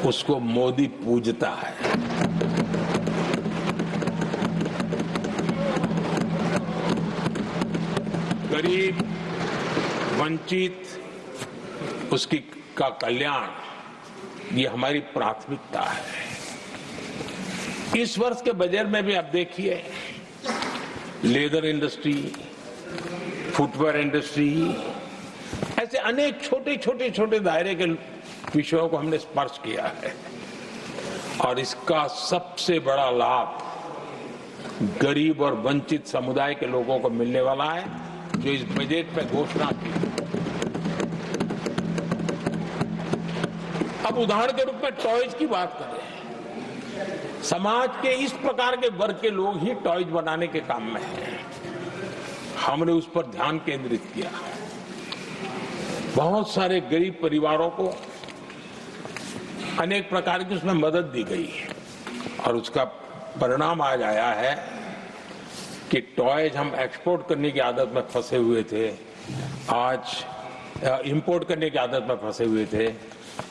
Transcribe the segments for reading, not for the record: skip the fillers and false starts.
उसको मोदी पूजता है। गरीब, वंचित, उसकी का कल्याण ये हमारी प्राथमिकता है। इस वर्ष के बजट में भी आप देखिए, लेदर इंडस्ट्री, फुटवेयर इंडस्ट्री, ऐसे अनेक छोटे दायरे के विषयों को हमने स्पर्श किया है और इसका सबसे बड़ा लाभ गरीब और वंचित समुदाय के लोगों को मिलने वाला है, जो इस बजट पे घोषणा की। अब उदाहरण के रूप में टॉयज की बात करें, समाज के इस प्रकार के वर्ग के लोग ही टॉयज बनाने के काम में हैं। हमने उस पर ध्यान केंद्रित किया। बहुत सारे गरीब परिवारों को अनेक प्रकार की उसमें मदद दी गई और उसका परिणाम आज आया है कि टॉयज हम एक्सपोर्ट करने की आदत में फंसे हुए थे, आज इंपोर्ट करने की आदत में फंसे हुए थे,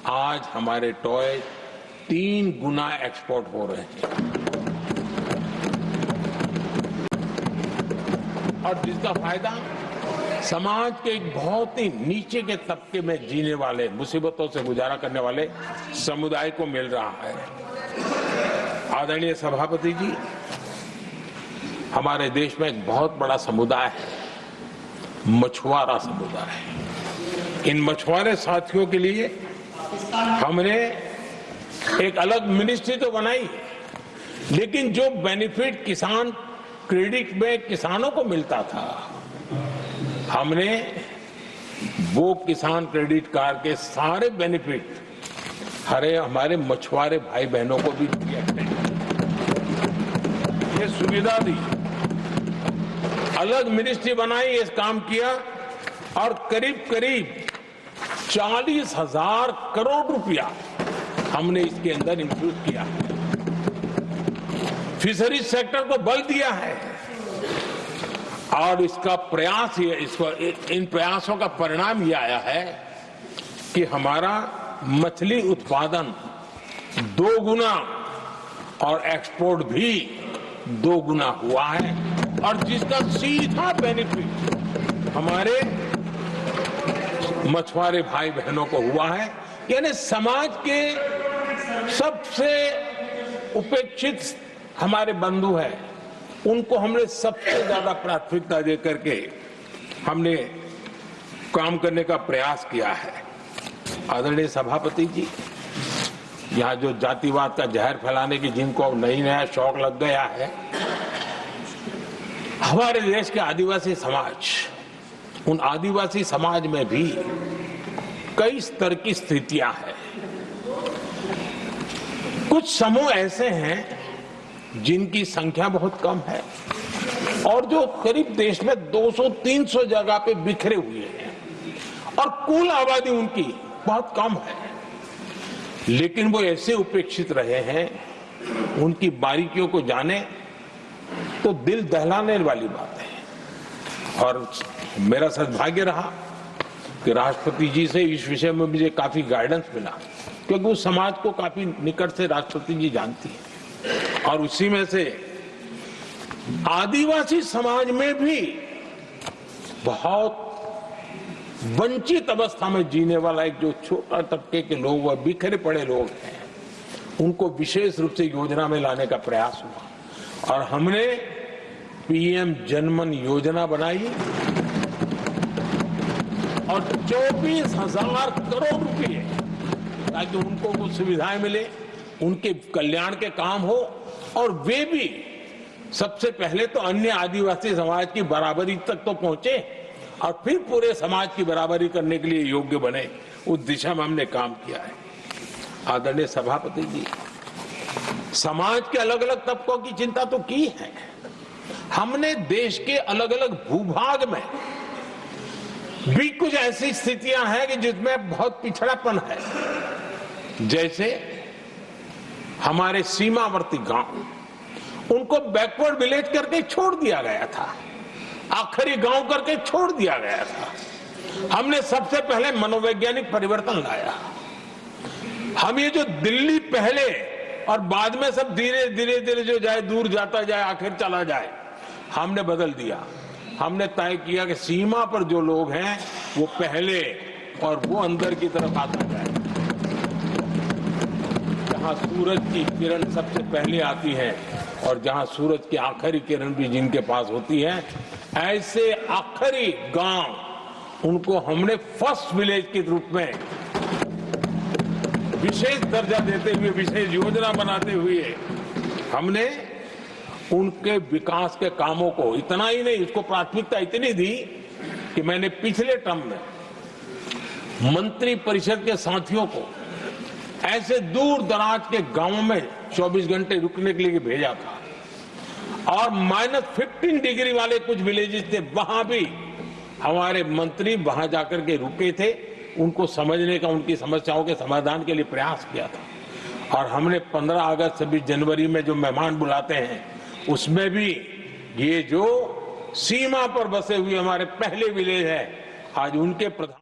आज हमारे टॉय 3 गुना एक्सपोर्ट हो रहे हैं और जिसका फायदा समाज के एक बहुत ही नीचे के तबके में जीने वाले, मुसीबतों से गुजारा करने वाले समुदाय को मिल रहा है। आदरणीय सभापति जी, हमारे देश में एक बहुत बड़ा समुदाय है, मछुआरा समुदाय। इन मछुआरे साथियों के लिए हमने एक अलग मिनिस्ट्री तो बनाई, लेकिन जो बेनिफिट किसान क्रेडिट में किसानों को मिलता था, हमने वो किसान क्रेडिट कार्ड के सारे बेनिफिट हमारे मछुआरे भाई बहनों को भी दिया, ये सुविधा दी। अलग मिनिस्ट्री बनाई, ये काम किया और करीब 40,000 करोड़ रुपया हमने इसके अंदर इंफ्यूज किया। फिशरीज सेक्टर को बल दिया है और इसका प्रयास इन प्रयासों का परिणाम यह आया है कि हमारा मछली उत्पादन 2 गुना और एक्सपोर्ट भी 2 गुना हुआ है और जिसका सीधा बेनिफिट हमारे मछुआरे भाई बहनों को हुआ है। यानी समाज के सबसे उपेक्षित हमारे बंधु हैं, उनको हमने सबसे ज्यादा प्राथमिकता दे करके हमने काम करने का प्रयास किया है। आदरणीय सभापति जी, यहाँ जो जातिवाद का जहर फैलाने की जिनको नया शौक लग गया है, हमारे देश के आदिवासी समाज, उन आदिवासी समाज में भी कई स्तर की स्थितियां हैं। कुछ समूह ऐसे हैं जिनकी संख्या बहुत कम है और जो करीब देश में 200-300 जगह पे बिखरे हुए हैं और कुल आबादी उनकी बहुत कम है, लेकिन वो ऐसे उपेक्षित रहे हैं, उनकी बारीकियों को जाने तो दिल दहलाने वाली बात है। और मेरा सद्भाग्य रहा कि राष्ट्रपति जी से इस विषय में मुझे काफी गाइडेंस मिला, क्योंकि उस समाज को काफी निकट से राष्ट्रपति जी जानती है और उसी में से आदिवासी समाज में भी बहुत वंचित अवस्था में जीने वाला एक जो छोटा तबके के लोग व बिखरे पड़े लोग हैं, उनको विशेष रूप से योजना में लाने का प्रयास हुआ और हमने पीएम जनमन योजना बनाई और 24,000 करोड़ रुपए ताकि उनको कुछ सुविधाएं मिले, उनके कल्याण के काम हो और वे भी सबसे पहले तो अन्य आदिवासी समाज की बराबरी तक तो पहुंचे और फिर पूरे समाज की बराबरी करने के लिए योग्य बने। उस दिशा में हमने काम किया है। आदरणीय सभापति जी, समाज के अलग अलग तबकों की चिंता तो की है। हमने देश के अलग अलग भूभाग में भी कुछ ऐसी स्थितियां हैं कि जिसमें बहुत पिछड़ापन है, जैसे हमारे सीमावर्ती गांव, उनको बैकवर्ड विलेज करके छोड़ दिया गया था, आखिरी गांव करके छोड़ दिया गया था। हमने सबसे पहले मनोवैज्ञानिक परिवर्तन लाया। हम ये जो दिल्ली पहले और बाद में सब धीरे धीरे धीरे जो जाए दूर जाता जाए आखिर चला जाए, हमने बदल दिया। हमने तय किया कि सीमा पर जो लोग हैं वो पहले और वो अंदर की तरफ आता जाए। जहां सूरज की किरण सबसे पहले आती है और जहां सूरज की आखिरी किरण भी जिनके पास होती है, ऐसे आखिरी गांव उनको हमने फर्स्ट विलेज के रूप में विशेष दर्जा देते हुए, विशेष योजना बनाते हुए हमने उनके विकास के कामों को इतना ही नहीं, इसको प्राथमिकता इतनी दी कि मैंने पिछले टर्म में मंत्री परिषद के साथियों को ऐसे दूर दराज के गांवों में 24 घंटे रुकने के लिए भेजा था और -15 डिग्री वाले कुछ विलेजेस थे, वहां भी हमारे मंत्री वहां जाकर के रुके थे, उनको समझने का, उनकी समस्याओं के समाधान के लिए प्रयास किया था। और हमने 15 अगस्त 26 जनवरी में जो मेहमान बुलाते हैं उसमें भी ये जो सीमा पर बसे हुए हमारे पहले विलेज है, आज उनके प्रधान